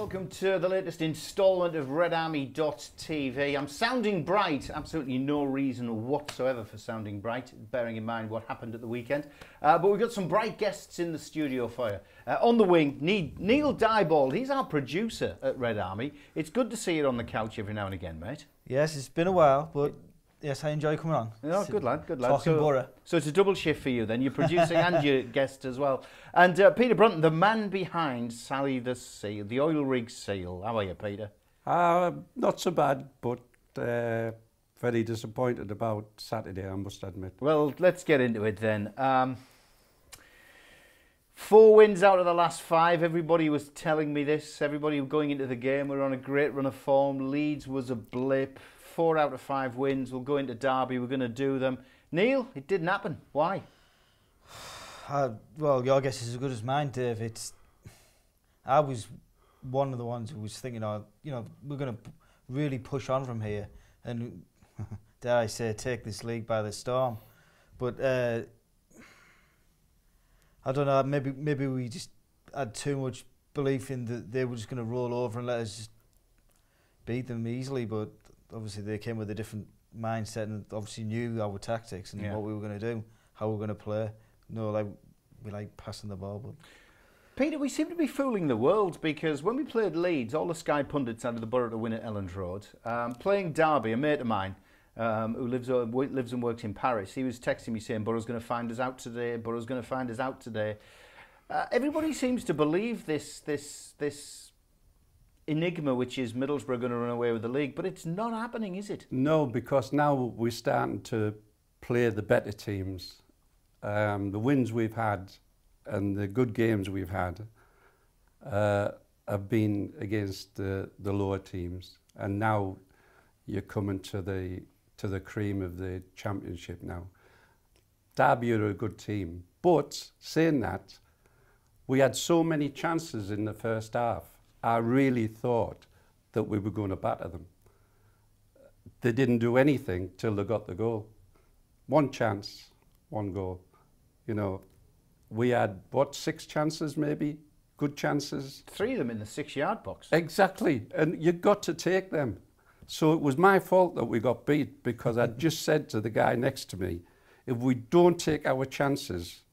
welcome to the latest instalment of RedArmy.tv. I'm sounding bright, absolutely no reason whatsoever for sounding bright, bearing in mind what happened at the weekend. But we've got some bright guests in the studio for you. On the wing, Neil Dyball, he's our producer at Red Army. It's good to see you on the couch every now and again, mate. Yes, it's been a while, but yes, I enjoy coming on. Oh, good lad, good lad. Talking borough. So it's a double shift for you then. You're producing and you're guest as well. And Peter Brunton, the man behind Sally the Seal, the oil rig seal. How are you, Peter? Not so bad, but very disappointed about Saturday, I must admit. Well, let's get into it then. 4 wins out of the last 5. Everybody was telling me this. Everybody going into the game, we're on a great run of form. Leeds was a blip. 4 out of 5 wins. We'll go into Derby. We're going to do them. Neil, it didn't happen. Why? Well, your guess is as good as mine, Dave. I was one of the ones who was thinking, we're going to really push on from here and, dare I say, take this league by the storm. But I don't know. Maybe we just had too much belief in that they were just going to roll over and let us just beat them easily. But obviously they came with a different mindset and obviously knew our tactics and what we were going to do, how we were going to play. We like passing the ball. But Peter, we seem to be fooling the world because when we played Leeds, all the Sky pundits had the Borough to win at Elland Road. Playing Derby, a mate of mine who lives and works in Paris, he was texting me saying Borough's going to find us out today. Borough's going to find us out today. Everybody seems to believe this enigma, which is Middlesbrough going to run away with the league, but it's not happening, is it? No, because now we're starting to play the better teams. The wins we've had and the good games we've had have been against the lower teams, and now you're coming to the cream of the championship now. Derby are a good team, but saying that, we had so many chances in the first half. I really thought that we were going to batter them. They didn't do anything till they got the goal. 1 chance, 1 goal. You know, we had, 6 chances maybe? Good chances. 3 of them in the 6-yard box. Exactly, and you got to take them. So it was my fault that we got beat because I just said to the guy next to me, if we don't take our chances,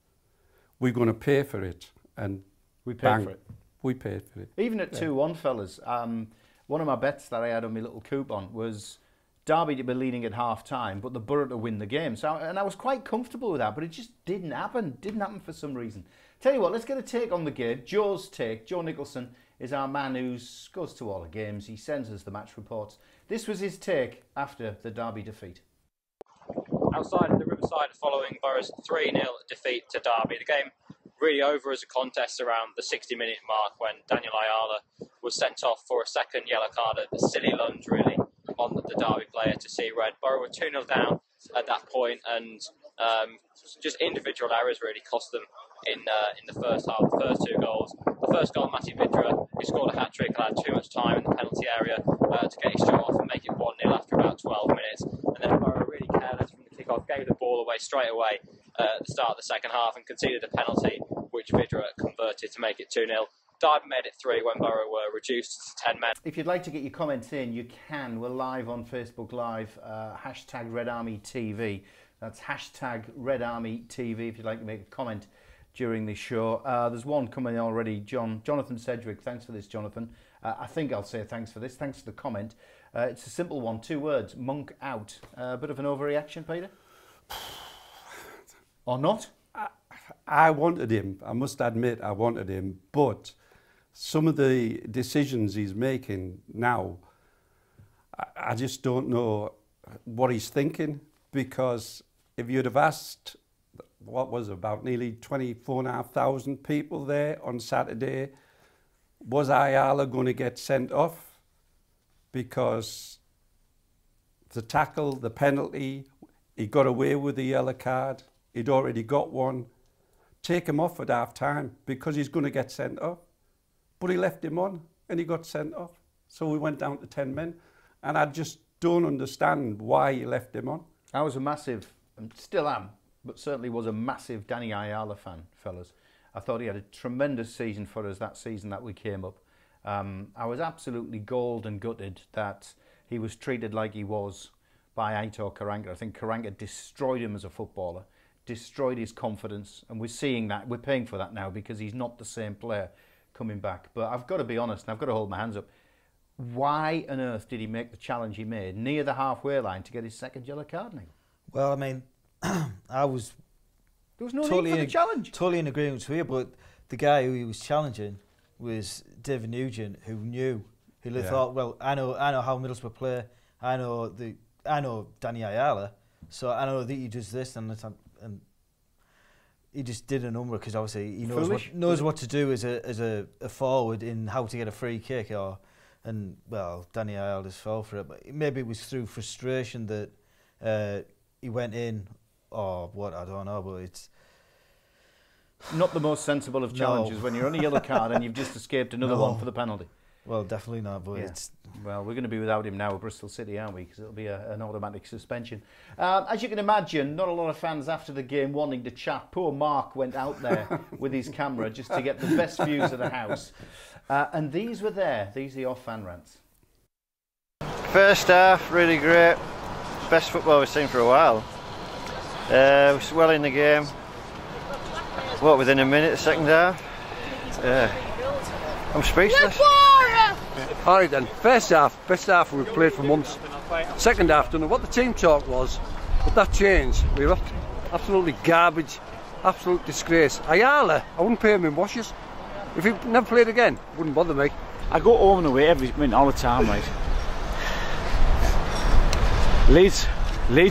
we're going to pay for it. And we paid for it. We paid for it. Even at 2-1, fellas, one of my bets that I had on my little coupon was Derby to be leading at half-time, but the Borough to win the game. And I was quite comfortable with that, but it just didn't happen. Didn't happen for some reason. Tell you what, let's get a take on the game. Joe's take. Joe Nicholson is our man who goes to all the games. He sends us the match reports. This was his take after the Derby defeat. Outside of the Riverside following Borough's 3-0 defeat to Derby, the game really over as a contest around the 60-minute mark when Daniel Ayala was sent off for a second yellow card, a silly lunge really on the Derby player to see red. Borough were 2-0 down at that point, and just individual errors really cost them in the first half. The first 2 goals. The first goal, Matty Vidra, he scored a hat-trick and had too much time in the penalty area to get his shot off and make it 1-0 after about 12 minutes. And then Borough really careless from the kick-off, gave the ball away straight away at the start of the second half and conceded a penalty, which Vidra converted to make it 2-0. Derby made it 3 when Borough were reduced to 10 men. If you'd like to get your comments in, you can. We're live on Facebook Live, hashtag RedArmyTV. That's hashtag RedArmyTV if you'd like to make a comment during the show. There's one coming in already, Jonathan Sedgwick. Thanks for this, Jonathan. I think I'll say thanks for this. Thanks for the comment. It's a simple one, 2 words, monk out. A bit of an overreaction, Peter? Or not? I wanted him, I must admit I wanted him, but some of the decisions he's making now, I just don't know what he's thinking, because if you'd have asked, what was it, about nearly 24,500 people there on Saturday, was Ayala going to get sent off because the tackle, the penalty, he got away with the yellow card, he'd already got one, take him off at half-time because he's going to get sent off. But he left him on and he got sent off. So we went down to 10 men. And I just don't understand why he left him on. I was a massive, and still am, but certainly was a massive Danny Ayala fan, fellas. I thought he had a tremendous season for us that season that we came up. I was absolutely galled and gutted that he was treated like he was by Aitor Karanka. I think Karanka destroyed him as a footballer, destroyed his confidence, and we're seeing that. We're paying for that now because he's not the same player coming back. But I've got to be honest, and I've got to hold my hands up. Why on earth did he make the challenge he made near the halfway line to get his second yellow card, Neil? Well, I mean, there was no need for the challenge. Totally in agreement with you, but the guy who he was challenging was David Nugent, who knew. He thought, well, I know how Middlesbrough play. I know Danny Ayala, so I know that he does this, and he just did a number because obviously he knows what to do as a forward in how to get a free kick and Danny Ayala just fell for it, but maybe it was through frustration that he went in or what, I don't know, but it's not the most sensible of challenges when you're on a yellow card and you've just escaped another one for the penalty. Well, definitely not, but it's... Well, we're going to be without him now at Bristol City, aren't we? Because it'll be an automatic suspension. As you can imagine, not a lot of fans after the game wanting to chat. Poor Mark went out there with his camera just to get the best views of the house. And these were there. These are your fan rants. First half, really great. Best football we've seen for a while. We're well in the game. What, within a minute, the second half? I'm speechless. Alright then, first half, best half we've played for months. Second half, don't know what the team talk was, but that changed. We were absolutely garbage, absolute disgrace. Ayala, I wouldn't pay him in washes. If he never played again, wouldn't bother me. I go home and away all the time, right? Leeds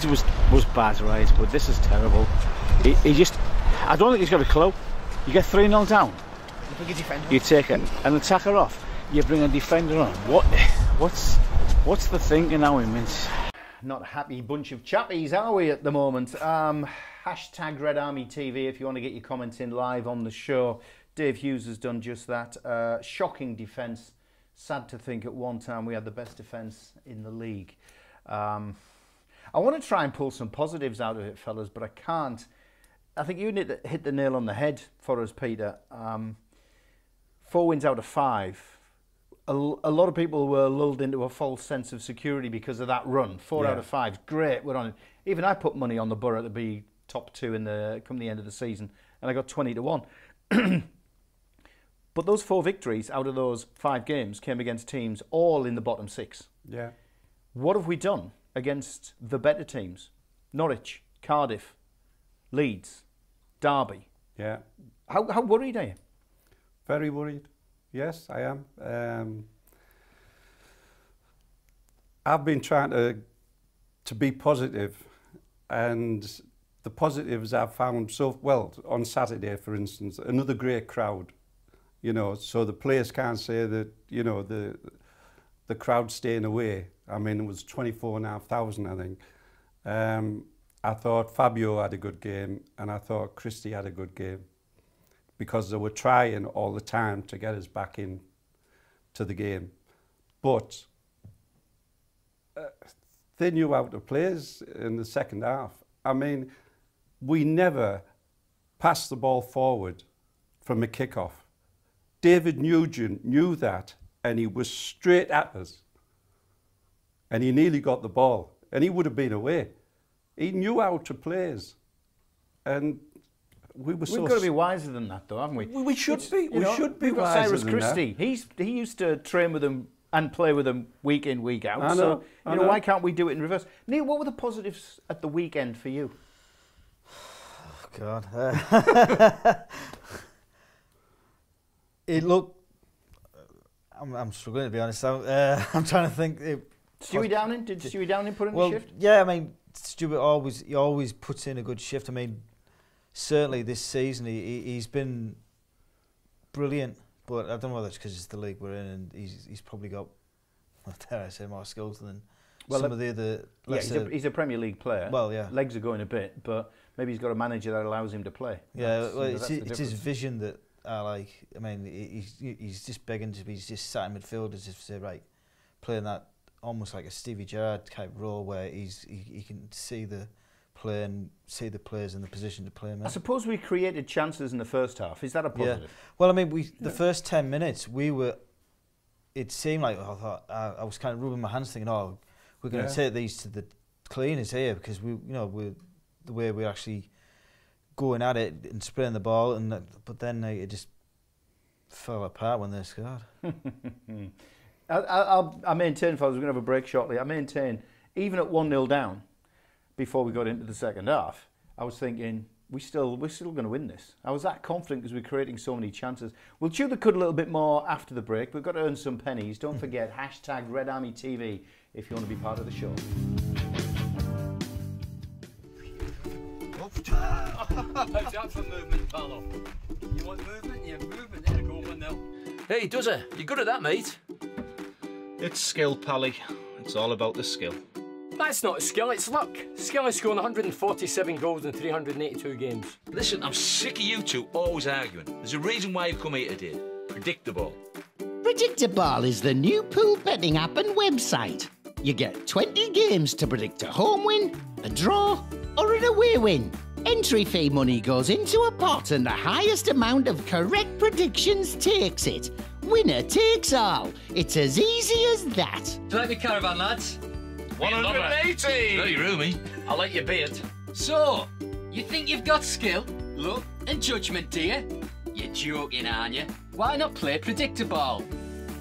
was bad, right? But this is terrible. He just, I don't think he's got a clue. You get 3-0 down, you take an attacker off, you bring a defender on. What's the thinking now, I mean? Not a happy bunch of chappies, are we, at the moment? Hashtag Red Army TV if you want to get your comments in live on the show. Dave Hughes has done just that. Shocking defence. Sad to think at one time we had the best defence in the league. I want to try and pull some positives out of it, fellas, but I can't. I think you hit the nail on the head for us, Peter. 4 wins out of 5. A lot of people were lulled into a false sense of security because of that run. 4 out of 5, great. We're on it. Even I put money on the Borough to be top 2 come the end of the season, and I got 20-1. But those 4 victories out of those 5 games came against teams all in the bottom 6. Yeah. What have we done against the better teams? Norwich, Cardiff, Leeds, Derby. Yeah. How worried are you? Very worried. Yes, I am. I've been trying to be positive, and the positives I've found on Saturday, for instance, another great crowd. So the players can't say that the crowd staying away. I mean, it was 24,500, I think. I thought Fabio had a good game, and I thought Christie had a good game, because they were trying all the time to get us back in to the game. But they knew how to play us in the second half. I mean, we never passed the ball forward from a kick-off. David Nugent knew that, and he was straight at us. And he nearly got the ball, and he would have been away. He knew how to play us. And we've got to be wiser than that, though, haven't we? We should be. We should be wiser wiser Cyrus than Christie. that. He used to train with them and play with them week in, week out. I know, so why can't we do it in reverse? Neil, what were the positives at the weekend for you? Oh, God. It looked. I'm struggling, to be honest. I'm trying to think. Stewie Downing? Did Stewie Downing put in the shift? Yeah, I mean, Stuart always puts in a good shift. I mean, certainly this season he's been brilliant, but I don't know whether it's because it's the league we're in, and he's probably got, dare I say, more skills than some of the other. Yeah, he's a Premier League player. Well, yeah, legs are going a bit, but maybe he's got a manager that allows him to play. Yeah, it's his vision that I like. I mean, he's just begging to be just sat in midfield as if to say, right, playing that almost like a Stevie Gerrard type role where he can see the play and see the players in the position to play them in. I suppose we created chances in the first half. Is that a positive? Yeah. Well, I mean, the first 10 minutes we were it seemed like I was kind of rubbing my hands, thinking, "Oh, we're going to take these to the cleaners here because we're the way we're actually going at it and spraying the ball." But then it just fell apart when they scored. I maintain, fellas, we're going to have a break shortly. I maintain, even at 1-0 down, before we got into the second half, I was thinking, we're still going to win this. I was that confident because we're creating so many chances. We'll chew the cud a little bit more after the break. We've got to earn some pennies. Don't forget, hashtag Red Army TV if you want to be part of the show. How's that for movement, Paolo? You want movement? You have movement. There you go, 1-0. Hey, does it? You good at that, mate? It's skill, Pally. It's all about the skill. That's not skill, it's luck. Skill is scoring 147 goals in 382 games. Listen, I'm sick of you two always arguing. There's a reason why you've come here today. Predictable. Dyball is the new pool betting app and website. You get 20 games to predict a home win, a draw, or an away win. Entry fee money goes into a pot and the highest amount of correct predictions takes it. Winner takes all. It's as easy as that. Drive your caravan, lads. 180! Very roomy. I'll let you be it. So, you think you've got skill, luck and judgment, do you? You're joking, aren't you? Why not play Predictable?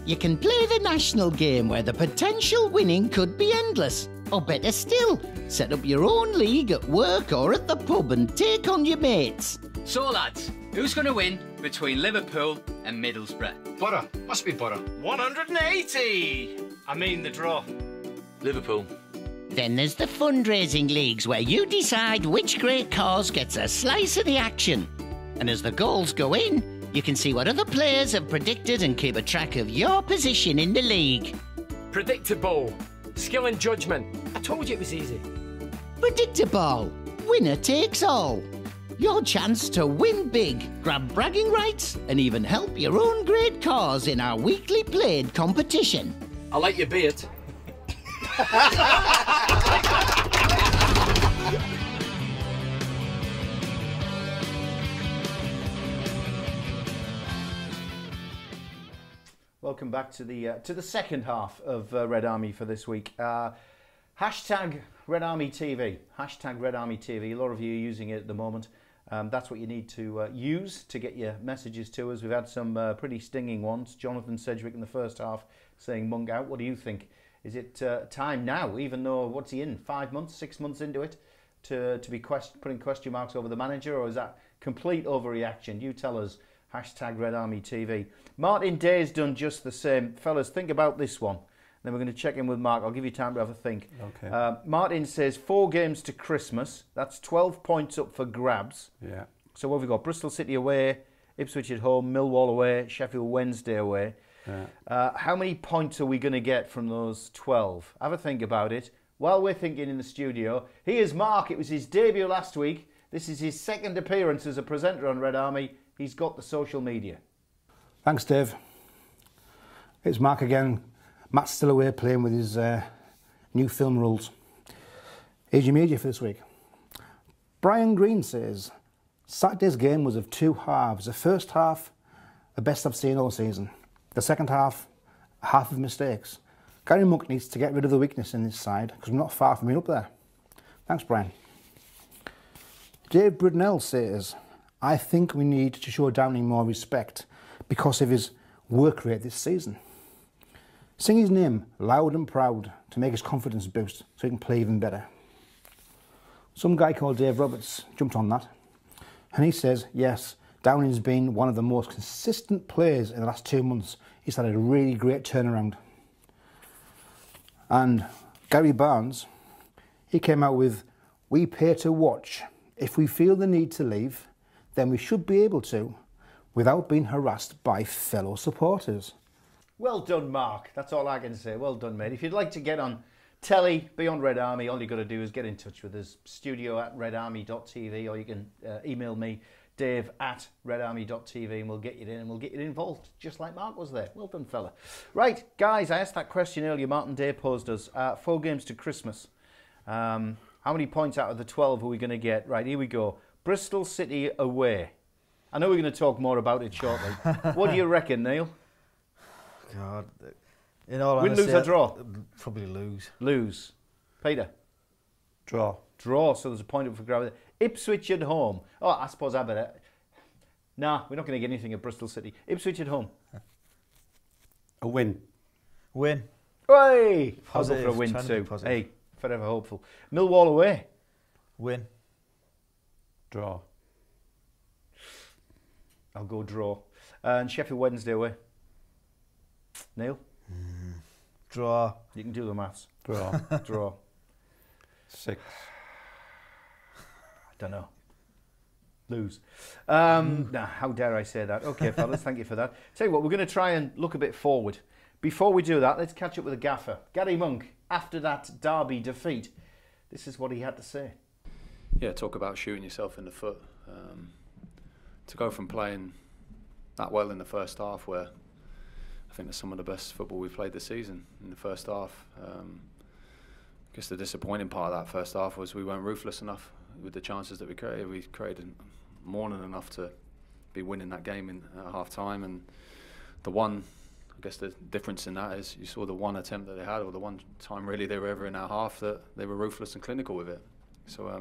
You can play the national game where the potential winning could be endless. Or better still, set up your own league at work or at the pub and take on your mates. So, lads, who's going to win between Liverpool and Middlesbrough? Butter. Must be butter. 180! I mean the draw. Liverpool. Then there's the fundraising leagues where you decide which great cause gets a slice of the action. And as the goals go in, you can see what other players have predicted and keep a track of your position in the league. Predictable. Skill and judgment. I told you it was easy. Predictable. Winner takes all. Your chance to win big, grab bragging rights, and even help your own great cause in our weekly played competition. I'll let you be it. Welcome back to the second half of Red Army for this week. Hashtag Red Army TV. Hashtag Red Army TV. A lot of you are using it at the moment. That's what you need to use to get your messages to us. We've had some pretty stinging ones. Jonathan Sedgwick in the first half saying Monk out. What do you think? Is it time now, even though, what's he in, 5 months, 6 months into it, to be putting question marks over the manager, or is that complete overreaction? You tell us, hashtag Red Army TV. Martin Day's done just the same. Fellas, think about this one. Then we're going to check in with Mark. I'll give you time to have a think. Okay. Martin says 4 games to Christmas. That's 12 points up for grabs. Yeah. So what have we got? Bristol City away, Ipswich at home, Millwall away, Sheffield Wednesday away. Yeah. How many points are we going to get from those 12? Have a think about it. While we're thinking in the studio, here's Mark. It was his debut last week. This is his second appearance as a presenter on Red Army. He's got the social media. Thanks, Dave. It's Mark again. Matt's still away playing with his new film rules. Here's your media for this week. Brian Green says, Saturday's game was of 2 halves. The first half, the best I've seen all season. The second half, a half of mistakes. Gary Monk needs to get rid of the weakness in this side because we're not far from being up there. Thanks, Brian. Dave Brunton says, I think we need to show Downing more respect because of his work rate this season. Sing his name loud and proud to make his confidence boost so he can play even better. Some guy called Dave Roberts jumped on that and he says, yes, Downing's been one of the most consistent players in the last 2 months. He's had a really great turnaround. And Gary Barnes, he came out with, we pay to watch. If we feel the need to leave, then we should be able to, without being harassed by fellow supporters. Well done, Mark. That's all I can say. Well done, mate. If you'd like to get on telly, be on Red Army, all you've got to do is get in touch with us, studio@redarmy.tv, or you can email me, dave@redarmy.tv, and we'll get you in and we'll get you involved, just like Mark was there. Well done, fella. Right, guys, I asked that question earlier. Martin Day posed us. 4 games to Christmas. How many points out of the 12 are we going to get? Right, here we go. Bristol City away. I know we're going to talk more about it shortly. What do you reckon, Neil? God. In all Win, honesty, lose or draw? Probably lose. Lose. Peter? Draw. Draw, so there's a point up for grab. Ipswich at home. Oh, I suppose I better... Nah, we're not going to get anything at Bristol City. Ipswich at home. A win. Win. Hey! I'll go Positive, for a win trying to be too. positive. Hey, forever hopeful. Millwall away. Win. Draw. I'll go draw. And Sheffield Wednesday away. Neil? Draw. You can do the maths. Draw. Draw. 6. I don't know. Lose. Nah, how dare I say that? Okay, fellas, thank you for that. Tell you what, we're going to try and look a bit forward. Before we do that, let's catch up with the gaffer. Gary Monk, after that Derby defeat, this is what he had to say. Yeah, talk about shooting yourself in the foot. To go from playing that well in the first half, where I think that's some of the best football we've played this season in the first half. I guess the disappointing part of that first half was we weren't ruthless enough with the chances that we created. We created more than enough to be winning that game at half time, and the one, I guess the difference in that is you saw the one attempt that they had, or the one time really they were ever in our half that they were ruthless and clinical with it. So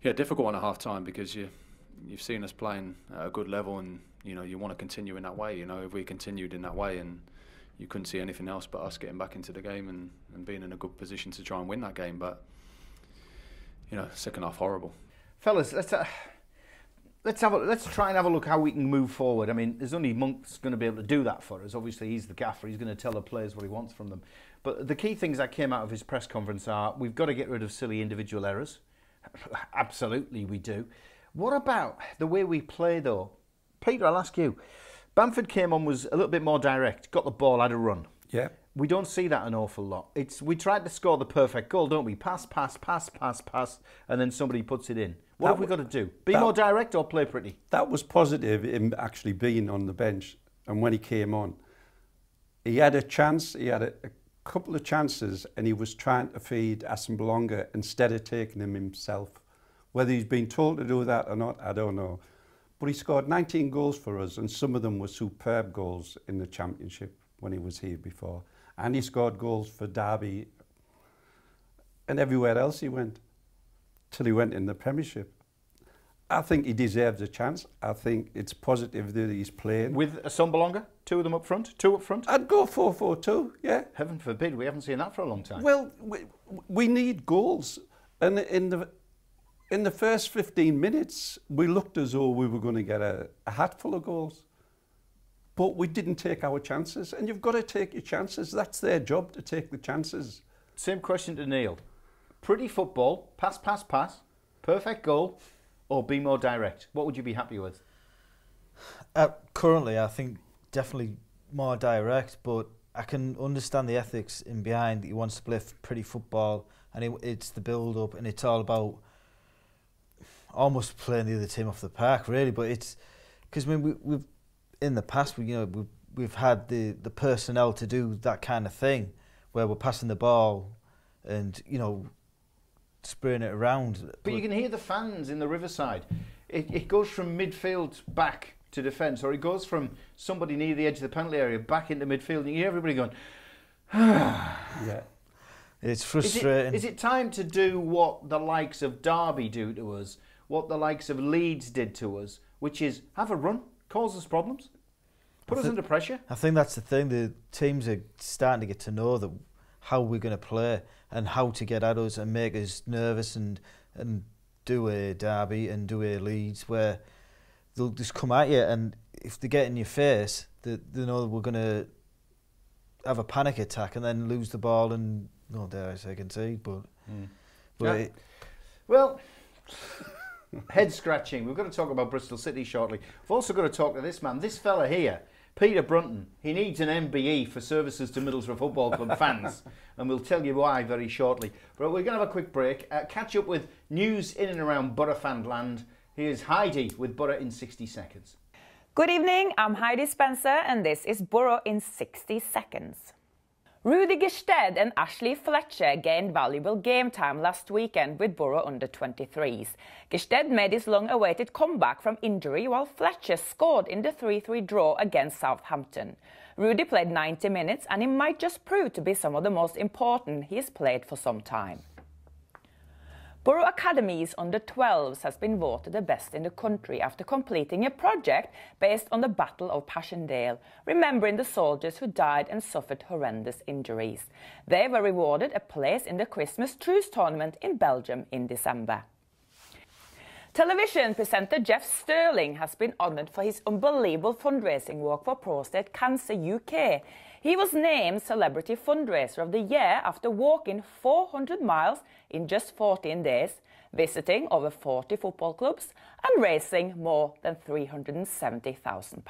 yeah, difficult on a half time because you've seen us playing at a good level, and you want to continue in that way. If we continued in that way, and you couldn't see anything else but us getting back into the game and being in a good position to try and win that game. But second half horrible. Fellas, let's try and have a look how we can move forward. I mean, there's only Monk's going to be able to do that for us. Obviously, he's the gaffer. He's going to tell the players what he wants from them. But the key things that came out of his press conference are we've got to get rid of silly individual errors. Absolutely, we do. What about the way we play, though? Peter, I'll ask you. Bamford came on, was a little bit more direct, got the ball, had a run. Yeah. We don't see that an awful lot. We tried to score the perfect goal, don't we? Pass, pass, pass, pass, pass, and then somebody puts it in. What have we got to do? Be more direct or play pretty? That was positive, him actually being on the bench. And when he came on, he had a chance, he had a couple of chances, and he was trying to feed Assemblonga instead of taking him himself. Whether he's been told to do that or not, I don't know. But he scored 19 goals for us, and some of them were superb goals in the Championship when he was here before. And he scored goals for Derby and everywhere else he went, till he went in the Premiership. I think he deserves a chance. I think it's positive that he's playing. With Assemblonga? Two of them up front? Two up front? I'd go 4-4-2, yeah. Heaven forbid, we haven't seen that for a long time. Well, we need goals. And in the first 15 minutes, we looked as though we were going to get a hatful of goals. But we didn't take our chances. And you've got to take your chances. That's their job, to take the chances. Same question to Neil. Pretty football, pass, pass, pass, perfect goal, or be more direct? What would you be happy with? Currently, I think definitely more direct, but I can understand the ethics in behind that he wants to play pretty football, and it's the build-up, and it's all about almost playing the other team off the park, really. But it's because we've in the past, we've had the personnel to do that kind of thing, where we're passing the ball and spraying it around. But you can hear the fans in the Riverside. It goes from midfield back to defence, or it goes from somebody near the edge of the penalty area back into midfield, and you hear everybody going, yeah. It's frustrating. Is it time to do what the likes of Derby do to us, what the likes of Leeds did to us, which is have a run, cause us problems, put us under pressure? I think that's the thing. The teams are starting to get to know how we're going to play and how to get at us and make us nervous and do a Derby and do a Leeds where they'll just come at you, and if they get in your face, they know we're going to have a panic attack and then lose the ball and, not dare I say concede, but... Yeah. Well, head scratching. We're going to talk about Bristol City shortly. We've also got to talk to this man, this fella here, Peter Brunton. He needs an MBE for services to Middlesbrough Football Club fans, and we'll tell you why very shortly. But we're going to have a quick break, catch up with news in and around Borough fan land. Here's Heidi with Borough in 60 seconds. Good evening, I'm Heidi Spencer, and this is Borough in 60 seconds. Rudy Gestedt and Ashley Fletcher gained valuable game time last weekend with Borough under-23s. Gestedt made his long-awaited comeback from injury while Fletcher scored in the 3-3 draw against Southampton. Rudy played 90 minutes and he might just prove to be some of the most important he has played for some time. Borough Academy's under-12s has been voted the best in the country after completing a project based on the Battle of Passchendaele, remembering the soldiers who died and suffered horrendous injuries. They were rewarded a place in the Christmas Truce Tournament in Belgium in December. Television presenter Jeff Sterling has been honoured for his unbelievable fundraising work for Prostate Cancer UK. He was named Celebrity Fundraiser of the Year after walking 400 miles in just 14 days, visiting over 40 football clubs and raising more than £370,000.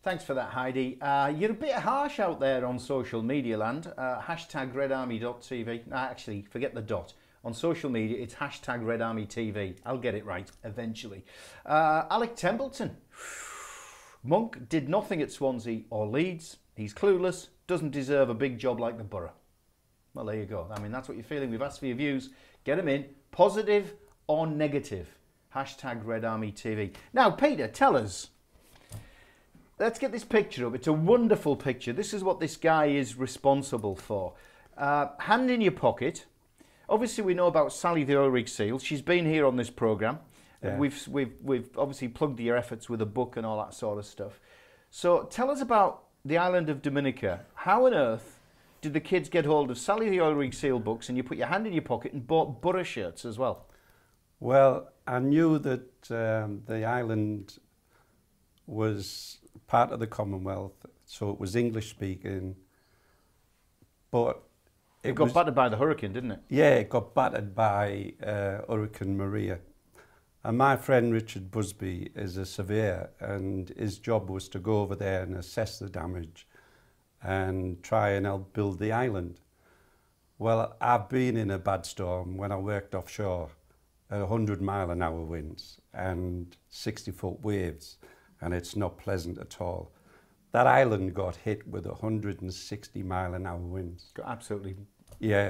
Thanks for that, Heidi. You're a bit harsh out there on social media land. Hashtag redarmy.tv. Actually, forget the dot. On social media, it's hashtag redarmytv. I'll get it right eventually. Alec Templeton. Monk did nothing at Swansea or Leeds. He's clueless, doesn't deserve a big job like the Borough. Well, there you go. I mean, that's what you're feeling. We've asked for your views. Get them in. Positive or negative. Hashtag redarmytv. Now, Peter, tell us. Let's get this picture up. It's a wonderful picture. This is what this guy is responsible for. Hand in your pocket. Obviously, we know about Sally the Oil Rig Seal. She's been here on this programme. Yeah. We've obviously plugged your efforts with a book and all that sort of stuff. So tell us about the island of Dominica. How on earth did the kids get hold of Sally the Oil Rig Seal books and you put your hand in your pocket and bought Borough shirts as well? Well, I knew that the island was part of the Commonwealth, so it was English speaking, but it got battered by the hurricane, didn't it? Yeah, it got battered by Hurricane Maria. And my friend Richard Busby is a surveyor, and his job was to go over there and assess the damage and try and help build the island. Well, I've been in a bad storm when I worked offshore at 100-mile-an-hour winds and 60-foot waves, and it's not pleasant at all. That island got hit with 160-mile-an-hour winds. Got absolutely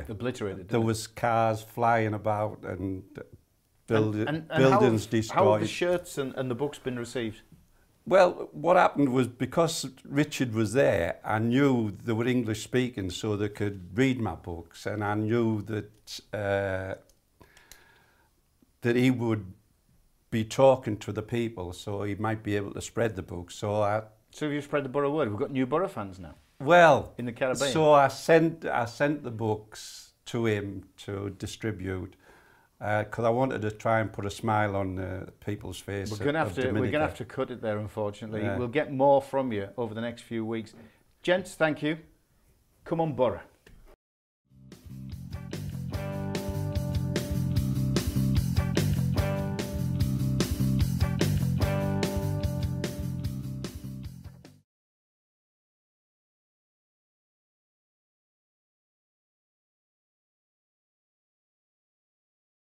obliterated. There was cars flying about and buildings destroyed. How have the shirts and the books been received? Well, what happened was, because Richard was there, I knew they were English speaking, so they could read my books, and I knew that that he would be talking to the people, so he might be able to spread the books. So you spread the Borough word. We've got new Borough fans now. Well, in the Caribbean. So I sent the books to him to distribute. Because I wanted to try and put a smile on people's face. We're going to have to cut it there, unfortunately. Yeah. We'll get more from you over the next few weeks. Gents, thank you. Come on, Borough.